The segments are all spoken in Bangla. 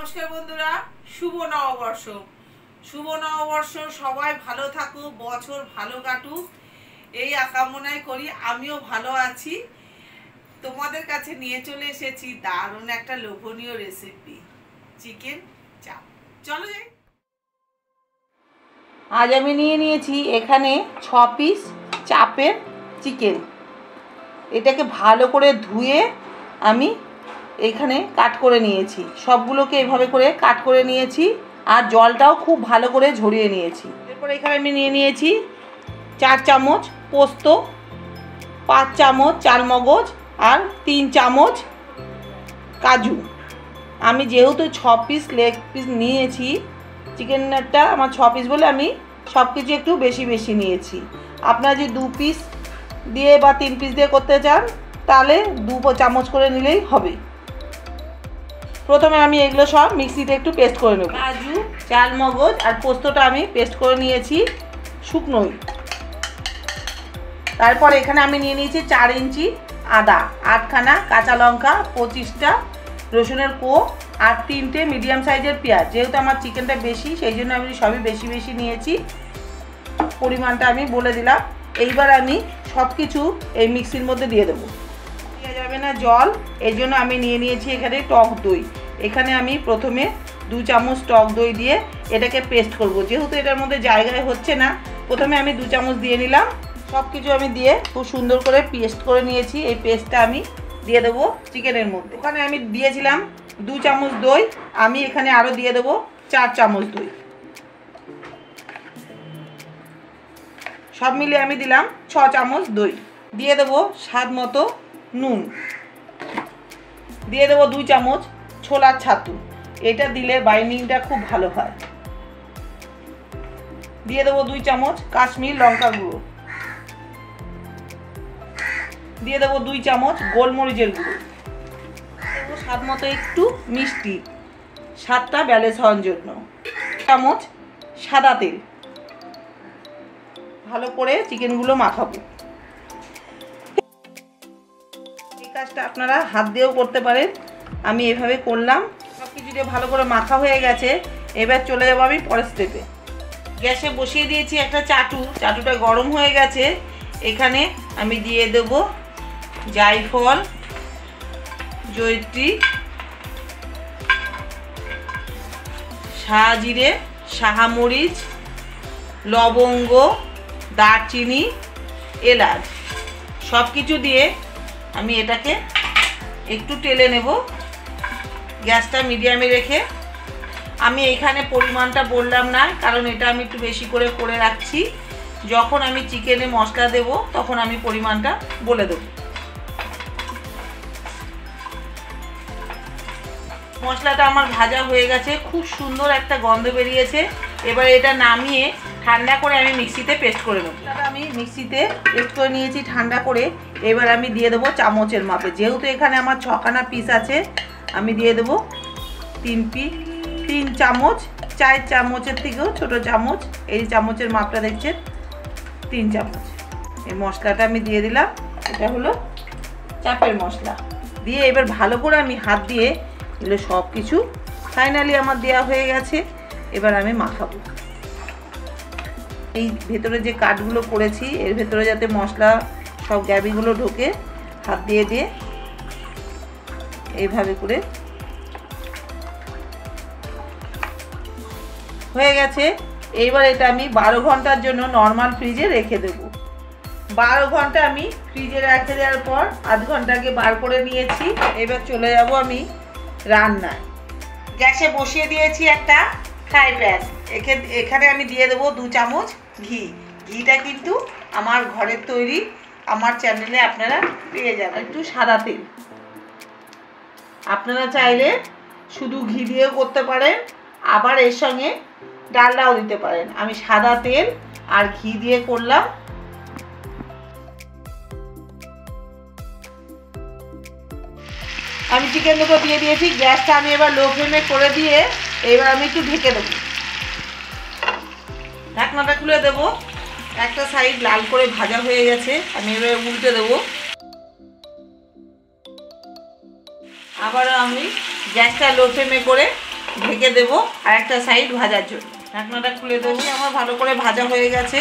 নমস্কার বন্ধুরা, শুভ নববর্ষ। শুভ নববর্ষ, সবাই ভালো থাকুক, বছর ভালো কাটুক এই কামনাই করি। আমিও ভালো আছি। তোমাদের কাছে নিয়ে চলে এসেছি দারুণ একটা লোভনীয় রেসিপি, চিকেন চাপ। চলো যাই। আজ আমি নিয়ে নিয়েছি এখানে 6 পিস চাপের চিকেন। এটাকে ভালো করে ধুয়ে আমি এখানে কাট করে নিয়েছি, সবগুলোকে এভাবে করে কাট করে নিয়েছি, আর জলটাও খুব ভালো করে ঝরিয়ে নিয়েছি। এরপর এখানে আমি নিয়ে নিয়েছি 4 চামচ পোস্ত, 5 চামচ চালমগজ আর 3 চামচ কাজু। আমি যেহেতু 6 পিস লেগ পিস নিয়েছি, চিকেনটা আমার 6 পিস বলে আমি সব কিছু একটু বেশি বেশি নিয়েছি। আপনারা যদি 2 পিস দিয়ে বা 3 পিস দিয়ে করতে চান তাহলে 2 চামচ করে নিলেই হবে। প্রথমে আমি এগুলো সব মিক্সিতে একটু পেস্ট করে নেব। কাজু, চালমগজ আর পোস্তটা আমি পেস্ট করে নিয়েছি শুকনোই। তারপর এখানে আমি নিয়ে নিয়েছি 4 ইঞ্চি আদা, 8খানা কাঁচা লঙ্কা, 25টা রসুনের কোয়া আর 3টে মিডিয়াম সাইজের পেঁয়াজ। যেহেতু আমার চিকেনটা বেশি সেই জন্য আমি সবই বেশি বেশি নিয়েছি। পরিমাণটা আমি বলে দিলাম। এইবার আমি সব কিছু এই মিক্সির মধ্যে দিয়ে দেবো। দেওয়া যাবে না জল, এই জন্য আমি নিয়ে নিয়েছি এখানে টক দই। এখানে আমি প্রথমে 2 চামচ টক দই দিয়ে এটাকে পেস্ট করব। যেহেতু এটার মধ্যে জায়গায় হচ্ছে না, প্রথমে আমি 2 চামচ দিয়ে নিলাম। সব কিছু আমি দিয়ে খুব সুন্দর করে পেস্ট করে নিয়েছি। এই পেস্টটা আমি দিয়ে দেবো চিকেনের মধ্যে। ওখানে আমি দিয়েছিলাম 2 চামচ দই, আমি এখানে আরও দিয়ে দেবো 4 চামচ দই। সব মিলিয়ে আমি দিলাম 6 চামচ দই। দিয়ে দেবো স্বাদ মতো নুন, দিয়ে দেবো 2 চামচ ছোলার ছাতু। এটা দিলে বাইন্ডিংটা খুব ভালো হয়। দিয়ে দেবো 2 চামচ কাশ্মীর লঙ্কা গুঁড়ো, দিয়ে দেবো 2 চামচ গোলমরিচের গুঁড়ো, দেবো স্বাদ মতো একটু মিষ্টি, স্বাদটা ব্যালেন্স হওয়ার জন্য 1 চামচ সাদা তেল। ভালো করে চিকেনগুলো মাখাবো। এই কাজটা আপনারা হাত দিয়েও করতে পারেন, আমি এভাবে করলাম। সব কিছু দিয়ে ভালো করে মাখা হয়ে গেছে। এবার চলে যাবো আমি পরের স্টেপে। গ্যাসে বসিয়ে দিয়েছি একটা চাটুটা গরম হয়ে গেছে। এখানে আমি দিয়ে দেব জায়ফল, জয়িত্রী, শাহজিরে, শাহমরিচ, লবঙ্গ, দারচিনি, এলাচ, সব কিছু দিয়ে আমি এটাকে একটু টেলে নেব। গ্যাসটা মিডিয়ামে রেখে। আমি এখানে পরিমাণটা বললাম না, কারণ এটা আমি একটু বেশি করে করে রাখছি। যখন আমি চিকেনে মশলা দেব তখন আমি পরিমাণটা বলে দেব। মশলাটা আমার ভাজা হয়ে গেছে, খুব সুন্দর একটা গন্ধ বেরিয়েছে। এবার এটা নামিয়ে ঠান্ডা করে আমি মিক্সিতে পেস্ট করে নেব। আমি মিক্সিতে পেস্ট করে নিয়েছি ঠান্ডা করে। এবার আমি দিয়ে দেবো চামচের মাপে। যেহেতু এখানে আমার 6খানা পিস আছে, আমি দিয়ে দেবো 3 চামচ, 4 চামচের থেকেও ছোট চামচ। এই চামচের মাপটা দেখছেন, 3 চামচ। এই মশলাটা আমি দিয়ে দিলাম। এটা হলো চাপের মশলা। দিয়ে এবার ভালো করে আমি হাত দিয়ে এগুলো সব কিছু ফাইনালি আমার দেওয়া হয়ে গেছে। এবার আমি মাখাবো। এই ভেতরে যে কাটগুলো করেছি এর ভেতরে যাতে মশলা সব গ্যাবিগুলো ঢোকে, হাত দিয়ে দিয়ে এইভাবে করে হয়ে গেছে। এইবার এটা আমি 12 ঘন্টার জন্য নর্মাল ফ্রিজে রেখে দেব। 12 ঘন্টা আমি ফ্রিজে রেখে দেওয়ার পর আধ ঘন্টা আগে বার করে নিয়েছি। এবার চলে যাব আমি রান্নায়। গ্যাসে বসিয়ে দিয়েছি একটা ফ্রাই প্যান। এখানে আমি দিয়ে দেবো 2 চামচ ঘি। ঘিটা কিন্তু আমার ঘরের তৈরি, আমার চ্যানেলে আপনারা পেয়ে যাবেন। একটু সাদা তেল, আপনারা চাইলে শুধু ঘি দিয়েও করতে পারেন, আবার এর সঙ্গে ডালডাও দিতে পারেন। আমি সাদা তেল আর ঘি দিয়ে করলাম। আমি চিকেন দুটো দিয়ে দিয়েছি। গ্যাসটা আমি এবার লো ফ্লেমে করে দিয়ে এবার আমি একটু ঢেকে দেবো। ঢাকনাটা খুলে দেবো। একটা সাইড লাল করে ভাজা হয়ে গেছে, আমি এবার উল্টে দেবো। আবারও আমি গ্যাসটা লো ফ্লেমে করে ঢেকে দেবো আর একটা সাইড ভাজার জন্য। ঢাকনাটা খুলে দেবো। আমার ভালো করে ভাজা হয়ে গেছে,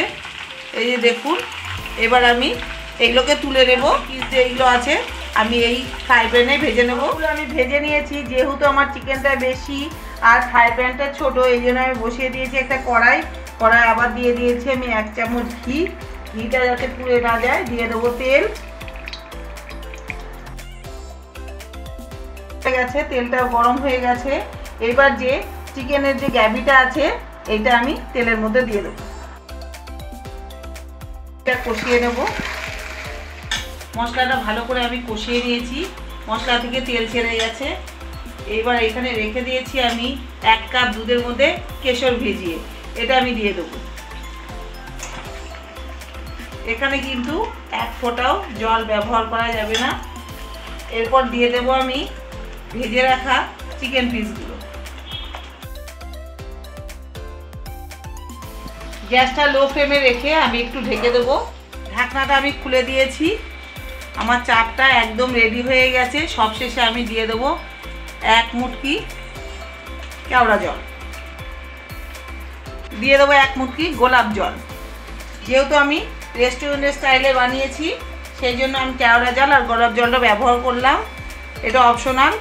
এই যে দেখুন। এবার আমি এইগুলোকে তুলে নেবো। এইগুলো আছে আমি এই ফ্রাই প্যানে ভেজে নেবো। আমি ভেজে নিয়েছি, যেহেতু আমার চিকেনটা বেশি আর ফ্রাই প্যানটা ছোটো, এই জন্য আমি বসিয়ে দিয়েছি একটা কড়াই। আবার দিয়ে দিয়েছি আমি 1 চামচ ঘি। ঘিটা যাতে পুড়ে না যায়, দিয়ে দেবো তেল। গেছে, তেলটাও গরম হয়ে গেছে। এবার যে চিকেনের যে গ্রেভিটা আছে এইটা আমি তেলের মধ্যে দিয়ে দেবো। এটা কষিয়ে নেব। মশলাটা ভালো করে আমি কষিয়ে নিয়েছি, মশলা থেকে তেল ছেড়ে গেছে। এবার এখানে রেখে দিয়েছি আমি 1 কাপ দুধের মধ্যে কেশর ভিজিয়ে, এটা আমি দিয়ে দেবো। এখানে কিন্তু 1 ফোঁটাও জল ব্যবহার করা যাবে না। এরপর দিয়ে দেবো আমি ভেজে রাখা চিকেন পিসগুলো। গ্যাসটা লো ফ্লেমে রেখে আমি একটু ঢেকে দেবো। ঢাকনাটা আমি খুলে দিয়েছি। আমার চাপটা একদম রেডি হয়ে গেছে। সবশেষে আমি দিয়ে দেবো 1 মুটকি কেওড়া জল, দিয়ে দেবো 1 মুটকি গোলাপ জল। যেহেতু আমি রেস্টুরেন্টের স্টাইলে বানিয়েছি সেই জন্য আমি কেওড়া জল আর গোলাপ জলটা ব্যবহার করলাম। এটা অপশনাল,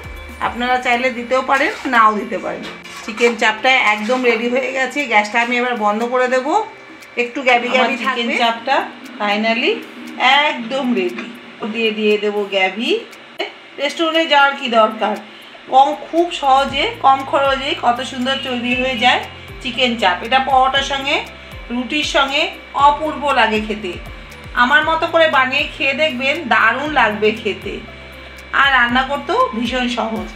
আপনারা চাইলে দিতেও পারেন, নাও দিতে পারেন। চিকেন চাপটা একদম রেডি হয়ে গেছে। গ্যাসটা আমি এবার বন্ধ করে দেব। একটু গ্যাবি গ্যাবি চিকেন চাপটা ফাইনালি একদম রেডি। দিয়ে দেবো গ্যাভি। রেস্টুরেন্টে যাওয়ার কি দরকার, খুব সহজে কম খরচে কত সুন্দর তৈরি হয়ে যায় চিকেন চাপ। এটা পরোটার সঙ্গে, রুটির সঙ্গে অপূর্ব লাগে খেতে। আমার মতো করে বানিয়ে খেয়ে দেখবেন, দারুণ লাগবে খেতে। আর রান্না করতেও ভীষণ সহজ।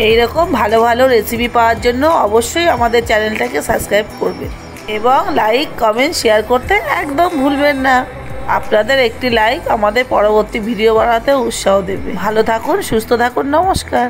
এইরকম ভালো ভালো রেসিপি পাওয়ার জন্য অবশ্যই আমাদের চ্যানেলটাকে সাবস্ক্রাইব করবেন এবং লাইক কমেন্ট শেয়ার করতে একদম ভুলবেন না। আপনাদের একটি লাইক আমাদের পরবর্তী ভিডিও বানাতে উৎসাহ দেবে। ভালো থাকুন, সুস্থ থাকুন, নমস্কার।